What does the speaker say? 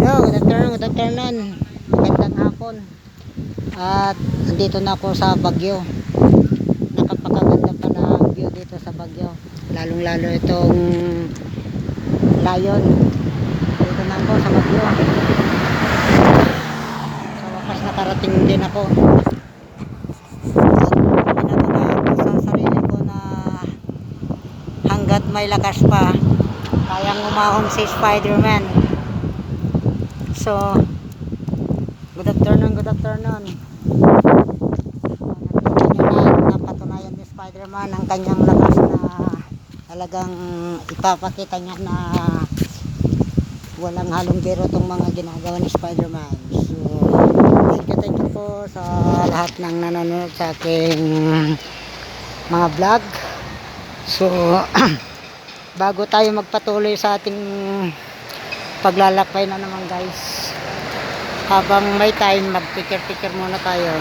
Hello, good afternoon. Magandang hapon. At nandito na ako sa Baguio. Napakaganda pa na view dito sa Baguio. Lalong-lalo itong Lion. Dito na ako sa Baguio. Sa wakas nakarating din ako. At pinatunayan ko sa sarili ko na hanggat may lakas pa, kayang umahon si Spider-Man. So, good afternoon. Napatunayan ni Spider-Man ang kanyang lakas na talagang ipapakita niya na walang halong biro itong mga ginagawa ni Spider-Man. So, thank you po sa lahat ng nanonood sa aking mga vlog. So, bago tayo magpatuloy sa ating paglalakbay na naman guys, habang may time, mag-picture muna tayo.